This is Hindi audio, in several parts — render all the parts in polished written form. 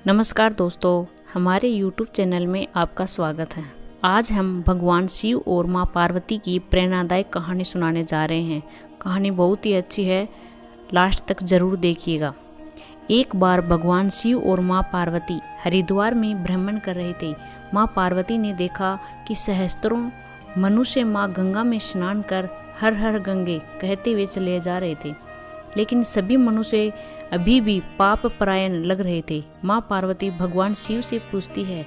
नमस्कार दोस्तों, हमारे YouTube चैनल में आपका स्वागत है। आज हम भगवान शिव और माँ पार्वती की प्रेरणादायक कहानी सुनाने जा रहे हैं। कहानी बहुत ही अच्छी है, लास्ट तक ज़रूर देखिएगा। एक बार भगवान शिव और माँ पार्वती हरिद्वार में भ्रमण कर रहे थे। माँ पार्वती ने देखा कि सहस्त्रों मनुष्य माँ गंगा में स्नान कर हर हर गंगे कहते हुए चले जा रहे थे, लेकिन सभी मनुष्य अभी भी पाप परायण लग रहे थे। माँ पार्वती भगवान शिव से पूछती है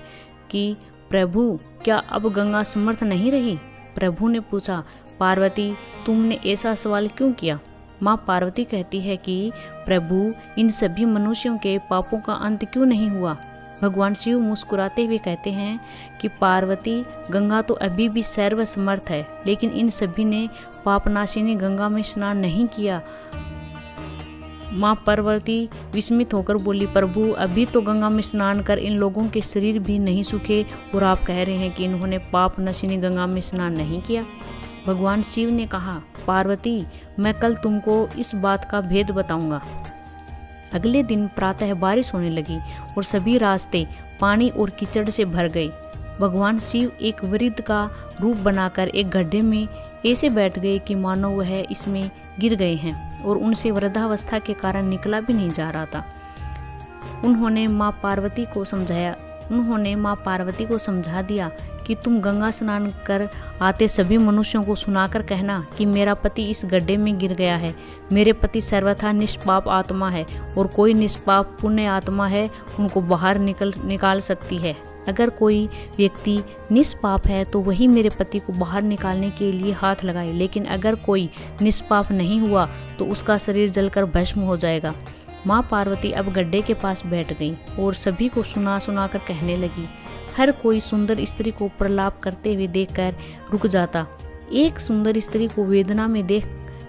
कि प्रभु, क्या अब गंगा समर्थ नहीं रही? प्रभु ने पूछा, पार्वती, तुमने ऐसा सवाल क्यों किया? माँ पार्वती कहती है कि प्रभु, इन सभी मनुष्यों के पापों का अंत क्यों नहीं हुआ? भगवान शिव मुस्कुराते हुए कहते हैं कि पार्वती, गंगा तो अभी भी सर्वसमर्थ है, लेकिन इन सभी ने पापनाशिनी गंगा में स्नान नहीं किया। माँ पार्वती विस्मित होकर बोली, प्रभु, अभी तो गंगा में स्नान कर इन लोगों के शरीर भी नहीं सूखे और आप कह रहे हैं कि इन्होंने पाप नशिनी गंगा में स्नान नहीं किया। भगवान शिव ने कहा, पार्वती, मैं कल तुमको इस बात का भेद बताऊंगा। अगले दिन प्रातः बारिश होने लगी और सभी रास्ते पानी और कीचड़ से भर गए। भगवान शिव एक वृद्ध का रूप बनाकर एक गड्ढे में ऐसे बैठ गए कि मानो वह इसमें गिर गए हैं और उनसे वृद्धावस्था के कारण निकला भी नहीं जा रहा था। उन्होंने माँ पार्वती को समझा दिया कि तुम गंगा स्नान कर आते सभी मनुष्यों को सुनाकर कहना कि मेरा पति इस गड्ढे में गिर गया है। मेरे पति सर्वथा निष्पाप आत्मा है और कोई निष्पाप पुण्य आत्मा है, उनको बाहर निकाल सकती है। अगर कोई व्यक्ति निष्पाप है तो वही मेरे पति को बाहर निकालने के लिए हाथ लगाए, लेकिन अगर कोई निष्पाप नहीं हुआ तो उसका शरीर जलकर भस्म हो जाएगा। माँ पार्वती अब गड्ढे के पास बैठ गई और सभी को सुना कर कहने लगी। हर कोई सुंदर स्त्री को प्रलाप करते हुए देखकर रुक जाता। एक सुंदर स्त्री को वेदना में देख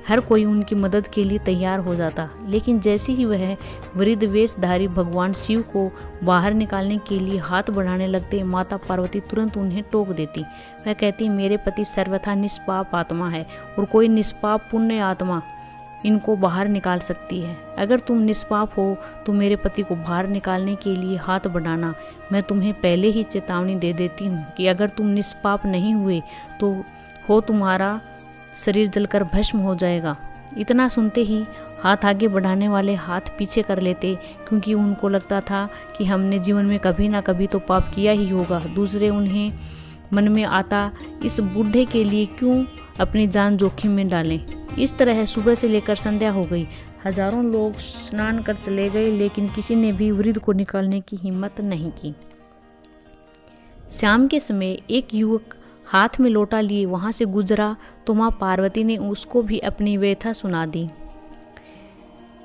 हर कोई उनकी मदद के लिए तैयार हो जाता, लेकिन जैसे ही वह वृद्ध वेशधारी भगवान शिव को बाहर निकालने के लिए हाथ बढ़ाने लगते, माता पार्वती तुरंत उन्हें टोक देती। वह कहती, मेरे पति सर्वथा निष्पाप आत्मा है और कोई निष्पाप पुण्य आत्मा इनको बाहर निकाल सकती है। अगर तुम निष्पाप हो तो मेरे पति को बाहर निकालने के लिए हाथ बढ़ाना। मैं तुम्हें पहले ही चेतावनी दे देती हूँ कि अगर तुम निष्पाप नहीं हुए तो तुम्हारा शरीर जलकर भस्म हो जाएगा। इतना सुनते ही हाथ आगे बढ़ाने वाले हाथ पीछे कर लेते, क्योंकि उनको लगता था कि हमने जीवन में कभी ना कभी तो पाप किया ही होगा। दूसरे उन्हें मन में आता, इस बूढ़े के लिए क्यों अपनी जान जोखिम में डालें। इस तरह सुबह से लेकर संध्या हो गई। हजारों लोग स्नान कर चले गए, लेकिन किसी ने भी वृद्ध को निकालने की हिम्मत नहीं की। शाम के समय एक युवक हाथ में लोटा लिए वहां से गुजरा तो माँ पार्वती ने उसको भी अपनी व्यथा सुना दी।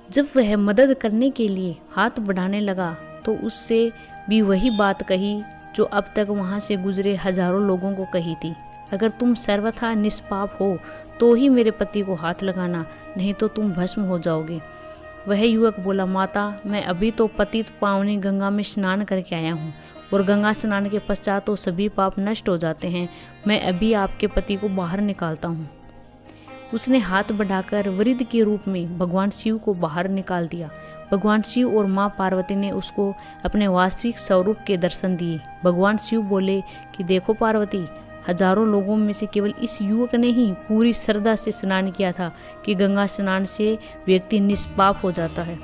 जब वह मदद करने के लिए हाथ बढ़ाने लगा तो उससे भी वही बात कही जो अब तक वहां से गुजरे हजारों लोगों को कही थी। अगर तुम सर्वथा निष्पाप हो तो ही मेरे पति को हाथ लगाना, नहीं तो तुम भस्म हो जाओगे। वह युवक बोला, माता, मैं अभी तो पतित पावनी गंगा में स्नान करके आया हूँ और गंगा स्नान के पश्चात तो सभी पाप नष्ट हो जाते हैं। मैं अभी आपके पति को बाहर निकालता हूँ। उसने हाथ बढ़ाकर वृद्ध के रूप में भगवान शिव को बाहर निकाल दिया। भगवान शिव और माँ पार्वती ने उसको अपने वास्तविक स्वरूप के दर्शन दिए। भगवान शिव बोले कि देखो पार्वती, हजारों लोगों में से केवल इस युवक ने ही पूरी श्रद्धा से स्नान किया था कि गंगा स्नान से व्यक्ति निष्पाप हो जाता है।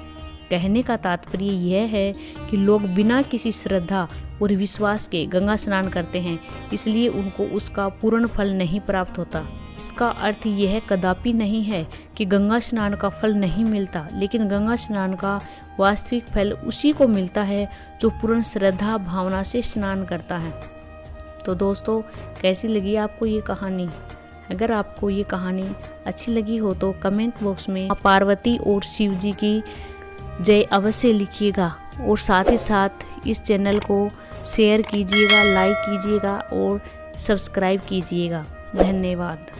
कहने का तात्पर्य यह है कि लोग बिना किसी श्रद्धा और विश्वास के गंगा स्नान करते हैं, इसलिए उनको उसका पूर्ण फल नहीं प्राप्त होता। इसका अर्थ यह कदापि नहीं है कि गंगा स्नान का फल नहीं मिलता, लेकिन गंगा स्नान का वास्तविक फल उसी को मिलता है जो पूर्ण श्रद्धा भावना से स्नान करता है। तो दोस्तों, कैसी लगी आपको ये कहानी? अगर आपको ये कहानी अच्छी लगी हो तो कमेंट बॉक्स में पार्वती और शिव जी की जय अवश्य लिखिएगा और साथ ही साथ इस चैनल को शेयर कीजिएगा, लाइक कीजिएगा और सब्सक्राइब कीजिएगा। धन्यवाद।